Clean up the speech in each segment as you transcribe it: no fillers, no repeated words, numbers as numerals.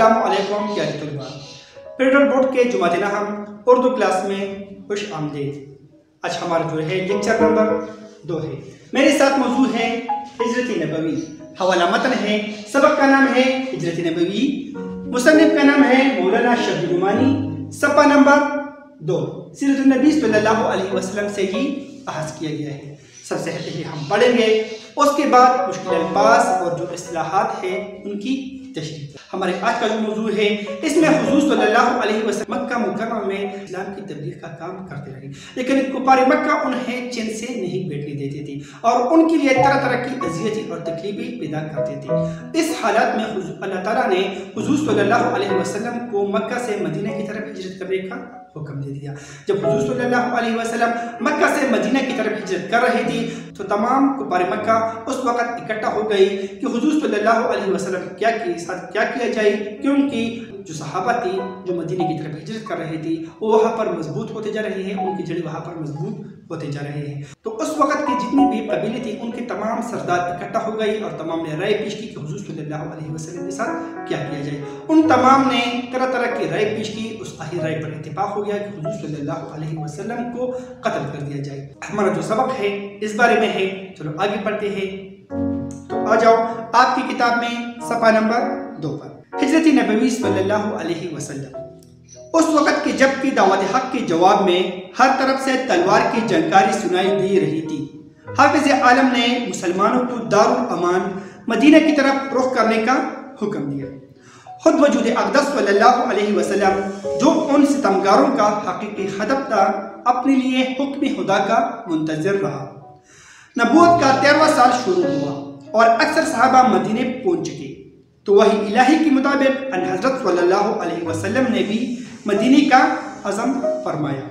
अस्सलामु अलैकुम प्यारे तलबा, फेडरल बोर्ड के जुमातिना हम उर्दू क्लास में खुश आमदीद। आज हमारा जो है लेक्चर नंबर 2 है। मेरे साथ मौजूद है हिजरत नबवी। हवाला मतन है, सबक का नाम है हिजरत नबवी, मुसन्निफ का नाम है मौलाना शब्बीर नुमानी, सफ़ा नंबर 2 सीरत नबी सल्लल्लाहु अलैहि वसल्लम से ही आगाज़ किया गया है। सबसे पहले हम पढ़ेंगे, उसके बाद मुश्किल अल्फाज और जो इस्तिलाहात है उनकी तशरीह। हमारे आज का जो मौजूद है इसमें हुजूर सल्लल्लाहु अलैहि वसल्लम मक्का मुकर्रमा में इस्लाम की तबलीग का काम करते रहे, लेकिन कुफार मक्का उन्हें चैन से नहीं बैठने देते थे और उनके लिए तरह तरह की अज़ियतें और तकलीफें पैदा करते थे। इस हालात में अल्लाह ताला ने हुजूर सल्लल्लाहु अलैहि वसल्लम को मक्का से मदीना की तरफ हिजरत करने का हुक्म दे दिया। जब हुजूर सल्लल्लाहु अलैहि वसल्लम मक्का से मदीना की तरफ हिजरत कर रहे थे तो तमाम कुफार मक्का उस वक़्त इकट्ठा हो गई कि हुजूर सल्लल्लाहु अलैहि वसल्लम क्या किया जाए, क्योंकि जो सहाबा थी जो मदीने की तरफ हिजरत कर रहे थे वो वहाँ पर मजबूत होते जा रहे हैं, उनकी जड़ें वहाँ पर मजबूत होते जा रहे हैं। तो उस वक़्त की जितनी भी कबीले थी उनके तमाम सरदार इकट्ठा हो गई और तमाम ने राय पेश की कि हुजूर सल्लल्लाहु अलैहि वसल्लम के साथ क्या किया जाए। उन तमाम ने तरह तरह की राय पेश की। उस आखिर राय पर इत्तेफाक हो गया कि हुजूर सल्लल्लाहु अलैहि वसल्लम को कत्ल कर दिया जाए। हमारा जो सबक है इस बारे में है। चलो आगे पढ़ते हैं। तो आ जाओ आपकी किताब में सफ़ा नंबर 2 पर हिजरत नबवी सल्लल्लाहु अलैहि वसल्लम। उस वक़्त के जबकि दावत हक के जवाब में हर तरफ से तलवार की जंकारी सुनाई दे रही थी, हाफिज आलम ने मुसलमानों को दारुल अमान मदीना की तरफ रुख करने का हुक्म दिया। खुद वजूद अक़दस सल्लल्लाहु अलैहि वसल्लम जो उन सितमगारों का हकीकी हदफ था, अपने लिए हुक्म खुदा का मुंतज़िर रहा। नबूवत का 13वां साल शुरू हुआ और अक्सर सहाबा मदीने पहुंच चुके, तो वही इलाही के मुताबिक हज़रत सल्लल्लाहु अलैहि वसल्लम ने भी मदीने का अज़म फरमाया।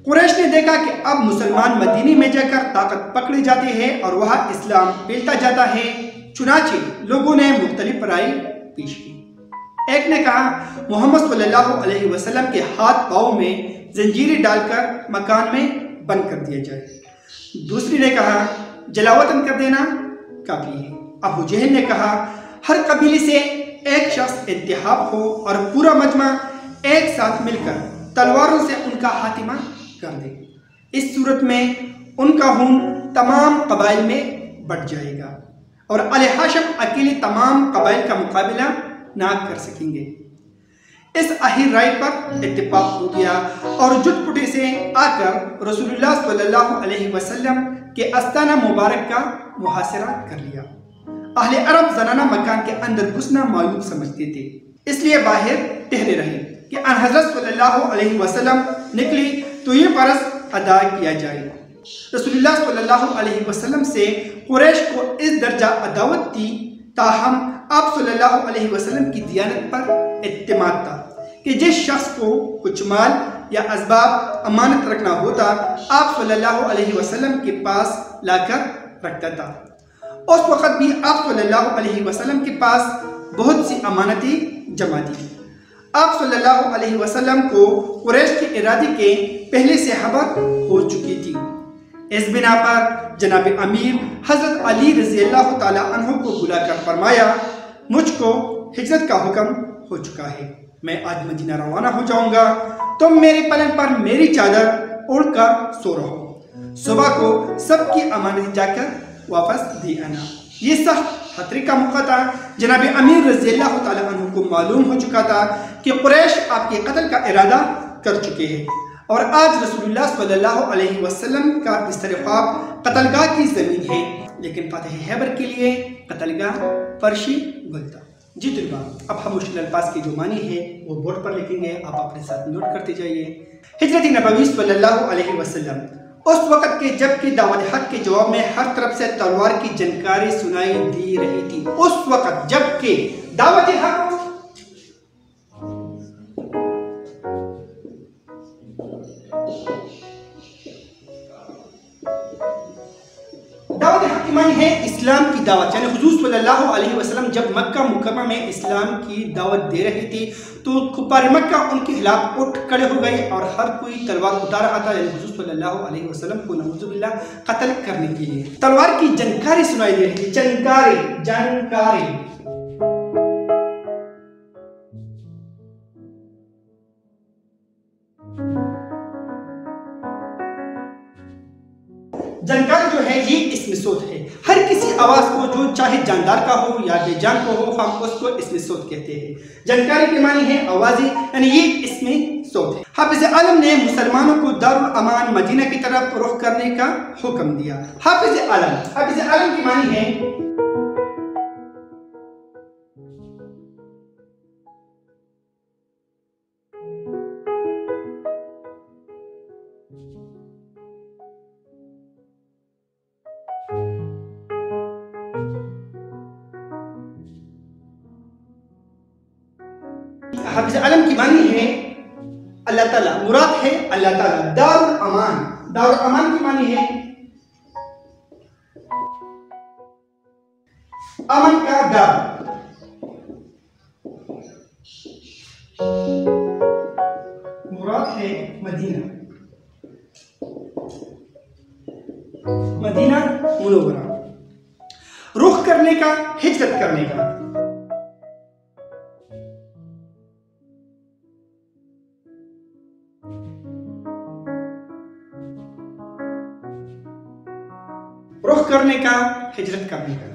कुरैश ने देखा कि अब मुसलमान मदीने में जाकर ताकत पकड़े जाते हैं और वहाँ इस्लाम फैलता जाता है। चुनाचे लोगों ने मुख्तलिफ राय पेश की। एक ने कहा मोहम्मद सल्लल्लाहु अलैहि वसल्लम के हाथ पाँव में जंजीरें डालकर मकान में बंद कर दिया जाए। दूसरी ने कहा जलावतन कर देना काफी है। अबू जहल ने कहा हर कबीले से एक शख्स इंतखाब हो और पूरा मजमा एक साथ मिलकर तलवारों से उनका खात्मा कर दे। इस सूरत में उनका खून तमाम कबाइल में बढ़ जाएगा और अले हाशिम अकेले तमाम कबाइल का मुकाबला ना कर सकेंगे। इस आखिर राय पर इत्तेफाक हो गया और जुटपुटी से आकर रसूलुल्लाह सल्लल्लाहु अलैहि वसल्लम के आस्ताना मुबारक का मुहासरा कर लिया। अहले अरब जनाना मकान के अंदर घुसना मायूब समझते थे, इसलिए बाहर ठहरे रहे कि हज़रत सल्लल्लाहु अलैहि वसल्लम निकली तो ये फर्ज अदा किया जाए। रसूलुल्लाह सल्लल्लाहु अलैहि वसल्लम से कुरैश को इस दर्जा अदावत थी, ताहम आप सल्लल्लाहु अलैहि वसल्लम की दियानत पर इत्तिमाद था कि जिस शख्स को कुछ माल या असबाब अमानत रखना होता आप सल्लल्लाहु अलैहि वसल्लम के पास लाकर रखता था। उस वक़्त भी आप सल्लल्लाहु अलैहि वसल्लम के पास बहुत सी अमानतें जमा थी। आप सल्लल्लाहु अलैहि वसल्लम को कुरैश के इरादे के पहले से खबर हो चुकी थी। इस बिना पर जनाब अमीर हज़रत अली रज़ी अल्लाह ताला अन्हु को बुलाकर फरमाया मुझको हिजरत का हुक्म हो चुका है, मैं आज मदीना रवाना हो जाऊंगा। तुम मेरे पलंग पर मेरी चादर ओढ़कर सो रहो, सुबह को सबकी अमानत जाकर वापस दे आना। ये सब खतरे का मौका था। जनाब अमीर रज़ी अल्लाह ताला अन्हु को मालूम हो चुका था कि कुरैश आपके कत्ल का इरादा कर चुके हैं और आज रसूलुल्लाह सल्लल्लाहु अलैहि वसल्लम का बिस्तर ख्वाब कत्लगाह की ज़मीन है, लेकिन फतेह खैबर के लिए कत्लगाह फर्शी गुल था। जी तलबा, अब हम मुश्किल अल्फाज की जो मानी है वो बोर्ड पर लिखेंगे, आप अपने साथ नोट करते जाइए। हिजरत नबवी सल्लल्लाहु अलैहि वसल्लम उस वक़्त के जबकि दावत हक के जवाब में हर तरफ से तलवार की जनकारी सुनाई दे रही थी। उस वक़्त जबकि दावत हक मानी है इस्लाम की दावत, यानी हुजूर सल्लल्लाहु अलैहि वसल्लम जब मक्का मुकर्रमा में इस्लाम की दावत दे रही थी तो कुफार मक्का उनके खिलाफ उठ खड़े हो गए और हर कोई तलवार उठा रहा था, यानी हुजूर सल्लल्लाहु अलैहि वसल्लम को नऊजुबिल्लाह कत्ल करने के लिए। तलवार की जनकारी सुनाई दे रही थी। जनकारी जानकारी जो है ये इसमें सोत है। हर किसी आवाज को जो चाहे जानदार का हो या बेजान का हो हम उसको इसमें सोत कहते हैं। जानकारी के मानी है आवाजें, यानी ये इसमें सोत है। हाफिज आलम ने मुसलमानों को दारुल अमान मदीना की तरफ रुख करने का हुक्म दिया। हाफिज आलम की मानी है हाफिज आलम की मानी है अल्लाह ताला, मुराद है अल्लाह ताला। दारुल अमान की मानी है अमन का दार। मुराद है मदीना मुनव्वरा। रुख करने का, हिजरत करने का। रुख करने का, हिजरत करने का।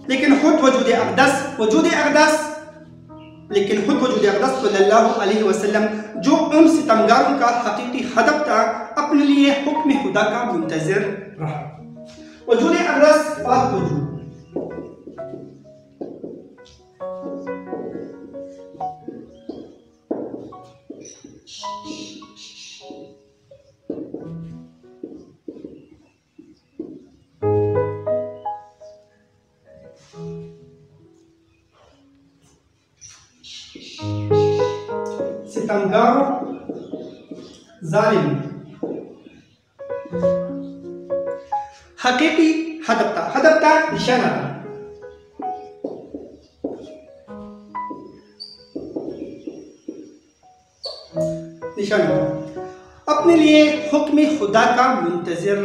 लेकिन खुद वजूद अक़दस सल्लल्लाहु अलैहि वसल्लम जो उन सितमगारों का हकीकी हदफ था, अपने लिए हुक्म खुदा का मुंतज़िर रहा। वजूद अक़दस पाक वजूद। सितमगार जालिम हकीकी हदफ था निशाना था। अपने लिए हुक्म खुदा का मुंतज़िर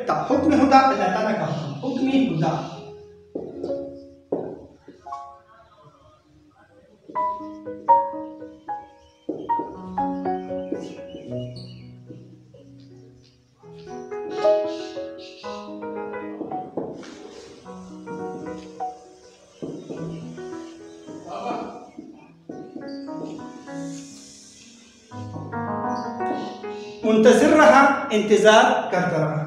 था। हुक्म खुदा अल्लाह ताला का हुक्म खुदा। मुंतज़िर रहा, इंतजार करता रहा।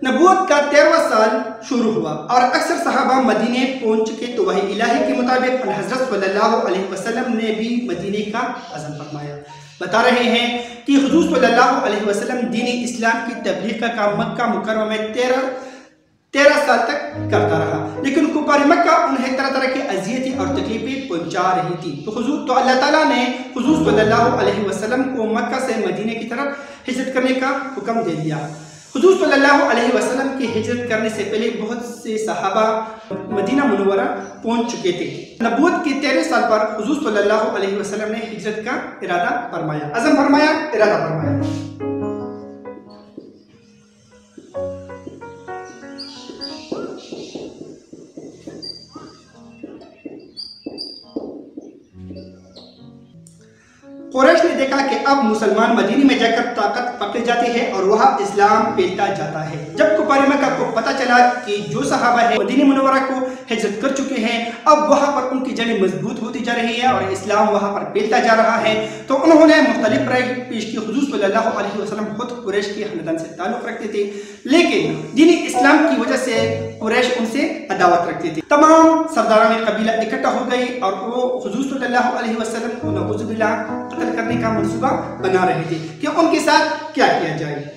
नबूवत का 13वां साल शुरू हुआ और अक्सर सहाबा मदीने पहुंच चुके तो वही इलाही के मुताबिक हज़रत सल्लल्लाहु अलैहि वसल्लम ने भी मदीने का अज़म फरमाया। बता रहे हैं कि हुज़ूर सल्लल्लाहु अलैहि वसल्लम दीन इस्लाम की तबलीग का काम मक्का मुकर्रमा में 13 साल तक करता रहा, लेकिन कुफार मक्का उन्हें तरह तरह की अज़ियतें और तकलीफें पहुंचा रही थी। तो अल्लाह ताला ने हुज़ूर सल्लल्लाहु अलैहि वसल्लम को मक्का से मदीने की तरफ हिजरत करने का हुक्म दे दिया। हुज़ूर सल्लल्लाहु अलैहि वसल्लम की हिजरत करने से पहले बहुत से सहाबा मदीना मुनव्वरा पहुंच चुके थे। नबूवत के 13 साल पर हुज़ूर सल्लल्लाहु अलैहि वसल्लम ने हिजरत का इरादा फरमाया, अज़म फरमाया, इरादा फरमाया। कुरैश ने देखा कि अब मुसलमान मदीने में जाकर ताकत पकड़ जाते हैं और वहाँ इस्लाम फैलता जाता है। जब कुफार मक्का को पता चला कि जो सहाबा है मदीने मुनव्वरा को हिजरत कर चुके हैं, अब वहाँ पर उनकी जड़ें मजबूत होती जा रही है और इस्लाम वहाँ पर फैलता जा रहा है, तो उन्होंने मुख्तलिफ राय पेश की। हुज़ूर सल्लल्लाहु अलैहि वसल्लम खुद कुरैश के खानदान से ताल्लुक़ रखते थे, लेकिन दीन इस्लाम की वजह से कुरैश उनसे अदावत रखते थे। तमाम सरदारान कबीला इकट्ठा हो गई और वो हुज़ूर सल्लल्लाहु अलैहि वसल्लम को नऊज़ुबिल्लाह कत्ल करने का मंसूबा बना रहे थे कि उनके साथ क्या किया जाए।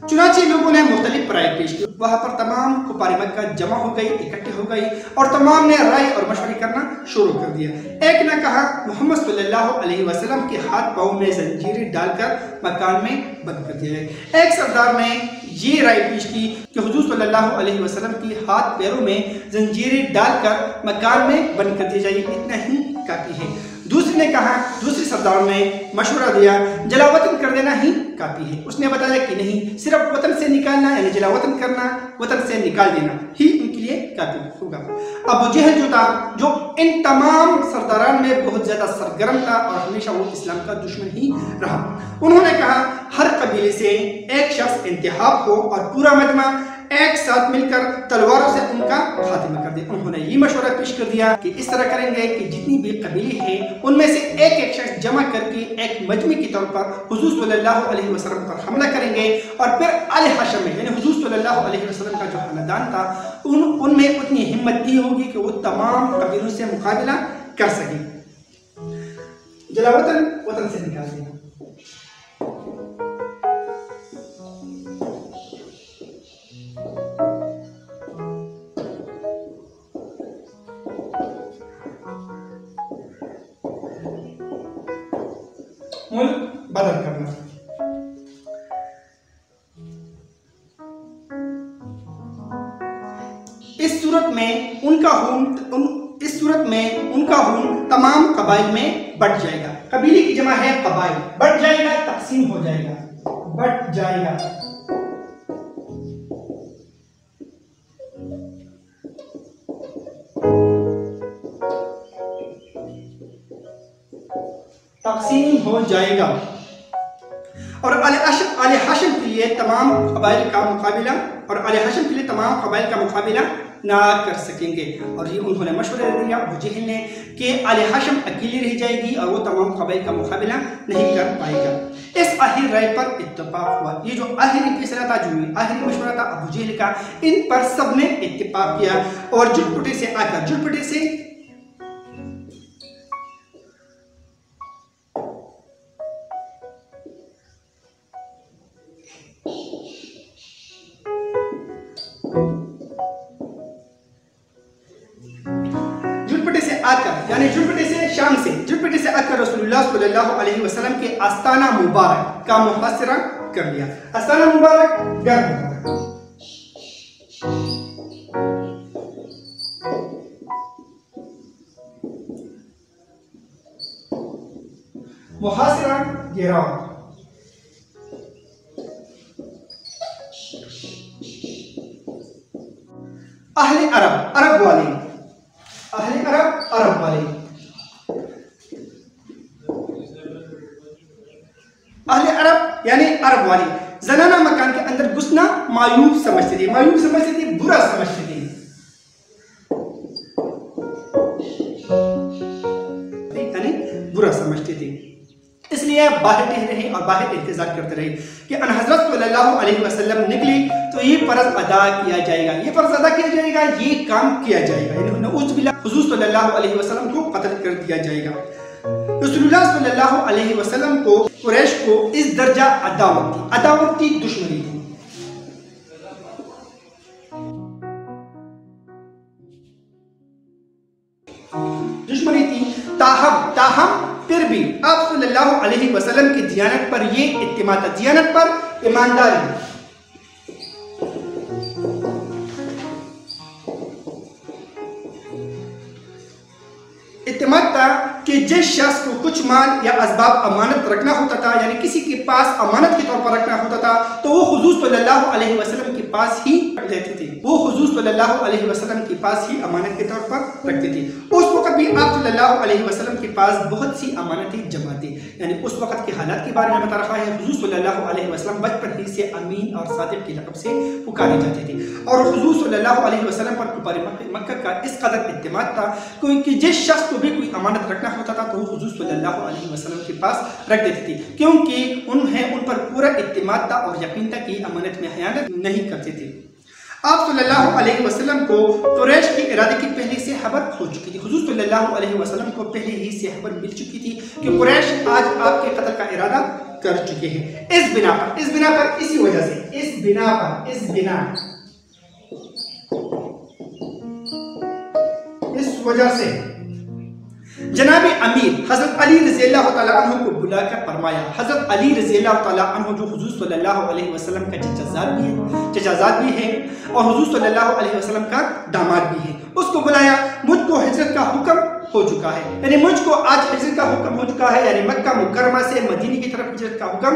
चुनांचे लोगों ने मुख्तलिफ राय पेश की। वहाँ पर तमाम कुफार मक्का जमा हो गई, इकट्ठे हो गई और तमाम ने राय और मशवरे करना शुरू कर दिया। एक ने कहा मोहम्मद सल्लल्लाहु अलैहि वसल्लम के हाथ पाँव में जंजीरें डालकर मकान में बंद कर दिया जाए। एक सरदार ने ये राय पेश की कि हुज़ूर सल्लल्लाहु अलैहि वसल्लम की हाथ पैरों में जंजीरें डालकर मकान में बंद कर दी जाए, इतना ही काफी है। दूसरे सरदारों ने मशवरा दिया जलावतन कर देना ही काफ़ी है। उसने बताया कि नहीं, सिर्फ वतन से निकालना यानी जलावतन करना, वतन से निकाल देना ही उनके लिए काफ़ी होगा। अबू जहल जो था, जो इन तमाम सरदारान में बहुत ज़्यादा सरगर्म था और हमेशा वो इस्लाम का दुश्मन ही रहा, उन्होंने कहा हर कबीले से एक शख्स इंतखाब हो और पूरा मजमा एक साथ मिलकर तलवारों से उनका खात्मा कर दे। उन्होंने ये मशवरा पेश कर दिया कि इस तरह करेंगे कि जितनी भी कबीले हैं उनमें से एक एक शख्स जमा करके एक मजमे के तौर पर हुजूर सल्लल्लाहु अलैहि वसल्लम पर हमला करेंगे और फिर आले हाशिम में यानी हुजूर सल्लल्लाहु अलैहि वसल्लम का जो खानदान था उनमें उतनी हिम्मत नहीं होगी कि वो तमाम कबीलों से मुकाबला कर सके। जलावतन वतन से निकाल देना। मुल्क बदल करना। इस सूरत में उनका खून तमाम कबाइल में बढ़ जाएगा। कबीले की जमा है कबाइल, बढ़ जाएगा तकसीम हो जाएगा, बढ़ जाएगा। तकसीम हो जाएगा और आले हाशिम के लिए तमाम कबाइल का मुकाबला ना कर सकेंगे। और ये उन्होंने मशवरा दिया अबू जहल ने कि आले हाशिम अकेली रह जाएगी और वो तमाम कबाइल का मुकाबला नहीं कर पाएगा। इस आखिरी राय पर इत्तेफाक हुआ। ये जो आखिरी फैसला था, जो आखिरी मशवरा था अबू जहल का, इन पर सबने इत्तेफाक किया और जुटपुटे से जुटपुटे से आकर रसूलुल्लाह सल्लल्लाहु अलैहि वसल्लम के आस्ताना मुबारक का मुहासरा कर लिया। आस्ताना मुबारक मुहासरा घेराव। अहले अरब वाले अहले अरब यानी अरब वाले जनाना मकान के अंदर घुसना मायूब समझते थे, बुरा समझते थे। इसलिए बाहर रहे और बाहर इंतजार करते रहे कि हज़रत सल्लल्लाहु अलैहि वसल्लम निकले तो ये फर्ज अदा किया जाएगा, ये काम किया जाएगा, हुजूर सल्लल्लाहु अलैहि वसल्लम को कत्ल कर दिया जाएगा। रसूलुल्लाह सल्लल्लाहु अलैहि वसल्लम को कुरैश को इस दर्जा अदावत की दुश्मनी थी। ताहम फिर भी आप सल्लल्लाहु अलैहि वसल्लम की दियानत पर ये दियानत पर ईमानदारी इत्तेमाद था कि जिस शख्स को कुछ माल या असबाब अमानत रखना होता था, यानी किसी के पास अमानत के तौर पर रखना होता था, तो वो हुजूर सल्लल्लाहु अलैहि वसल्लम के पास ही रख देते थे। वो हुजूर सल्लल्लाहु अलैहि वसल्लम के पास ही अमानत के तौर पर रखते थे। उस वक्त भी आप सल्लल्लाहु अलैहि वसल्लम के पास बहुत सी अमानतें जमा थी। यानी उस वक्त के हालात के बारे में बता रहा है। हुजूर सल्लल्लाहु अलैहि वसल्लम बचपन ही से अमीन और सादिक के लक़ब से पुकारे जाते थे और हुजूर सल्लल्लाहु अलैहि वसल्लम पर कुफार मक्का का इस कदर इत्तेमाद था कि जिस शख्स को भी कोई अमानत रखना होता था तो वो हुजूर सल्लल्लाहु अलैहि वसल्लम के पास रख देते थे, क्योंकि उन पर पूरा इत्तेमाद था और यकीन था कि अमानत में खयानत नहीं करते थे। आप सल्लल्लाहु अलैहि वसल्लम को कुरैश के इरादे की पहले से खबर हो चुकी थी। हुजूर सल्लल्लाहु अलैहि वसल्लम को पहले ही से खबर मिल चुकी थी कि कुरैश आज आपके कत्ल का इरादा कर चुके हैं। इस बिना पर इसी वजह से जनाबे अमीर हजरत अली रज़ियल्लाहु तआला अन्हु को बुलाकर फरमाया। हजरत अली रज़ियल्लाहु तआला अन्हु जो हुजूर सल्लल्लाहु अलैहि वसल्लम का चचाजाद भी है और हुजूर सल्लल्लाहु अलैहि वसल्लम का दामाद भी है, उसको बुलाया। मुझको हिजरत का हुक्म हो चुका है, यानी मुझको आज हिजरत का हुक्म हो चुका है, यानी मक्का मुकर्रमा से मदीने की तरफ हिजरत का हुक्म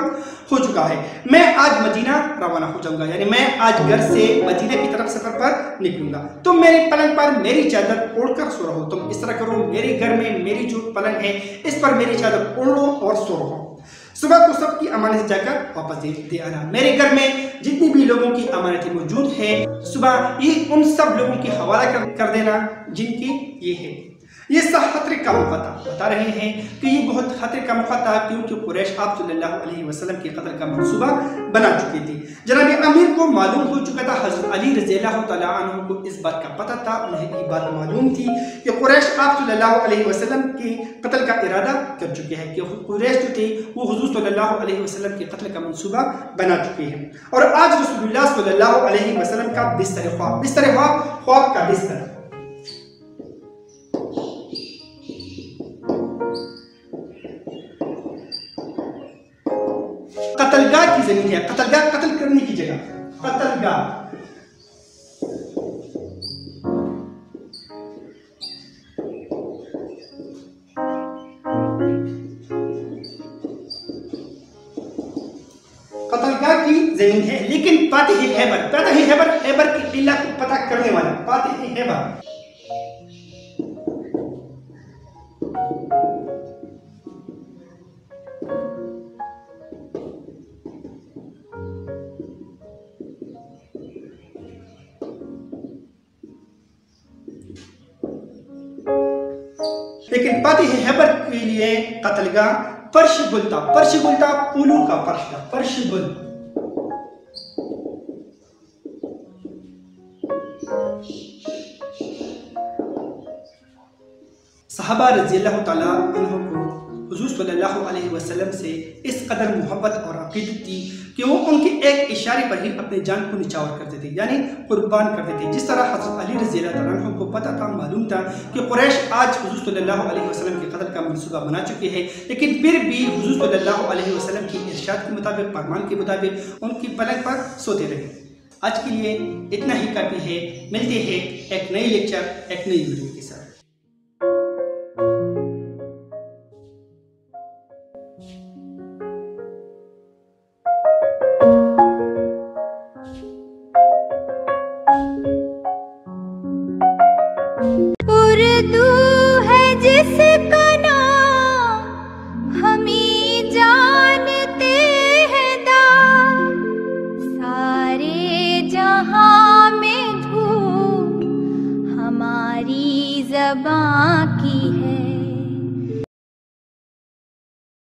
हो चुका है। मैं आज मदीना रवाना हो जाऊंगा, यानी मैं आज घर से मदीने की तरफ सफर पर निकलूंगा। तुम मेरे पलंग पर मेरी चादर ओढ़कर सो रहो। तुम इस तरह करो, मेरे घर में मेरी जो पलंग है इस पर मेरी चादर ओढ़ लो और सो रहो। सुबह को सबकी अमानत जाकर वापस दे आना। मेरे घर में जितनी भी लोगों की अमानतें मौजूद है, सुबह ये उन सब लोगों की हवाला कर देना जिनकी ये है। ये सब खतरे का मौका था। बता रहे हैं कि ये बहुत खतरे का मौका था, क्योंकि कुरैश आप सल्लल्लाहु अलैहि वसल्लम के कत्ल का मंसूबा बना चुकी थी। जनाब अमीर को मालूम हो चुका था, हज़रत अली रज़ियल्लाहु तआला अन्हु को इस बात का पता था, उन्हें ये बात मालूम थी कि कुरैश आप सल्लल्लाहु अलैहि वसल्लम के कत्ल का इरादा कर चुके हैं, कि कुरैश जो थे वो हुज़ूर सल्लल्लाहु अलैहि वसल्लम के कत्ल का मंसूबा बना चुके हैं। और आज रसूलुल्लाह सल्लल्लाहु अलैहि वसल्लम का बिस्तर ख्वाब का बिस्तर कत्लगाह की जमीन है। कत्लगाह कत्ल करने की जगह, कत्लगाह। कत्लगाह की जमीन है, लेकिन फातिह हैबर की इल्ला को पता करने वाला फातिह हैबर लेकिन फातिह हैबर के लिए कत्लगाह फर्श गुलता फूलों का फर्श था, फर्श गुल। सहाबा रज़ियल्लाहु ताला अन्हुम को हुज़ूर सल्लल्लाहु अलैहि वसल्लम से इस कदर मोहब्बत और अक़ीदत थी कि वो उनके एक इशारे पर ही अपनी जान को निछावर करते थे, यानी कुर्बान करते थे। जिस तरह हज़रत अली रज़ियल्लाहु ताला अन्हु को पता था, मालूम था कि कुरैश आज हुज़ूर सल्लल्लाहु अलैहि वसल्लम के कत्ल का मंसूबा बना चुके हैं, लेकिन फिर भी हुज़ूर सल्लल्लाहु अलैहि वसल्लम की इरशाद के मुताबिक, फरमान के मुताबिक उनकी पलंग पर सोते रहे। आज के लिए इतना ही काफ़ी है। मिलते हैं एक नई लेक्चर, एक नई वीडियो के साथ।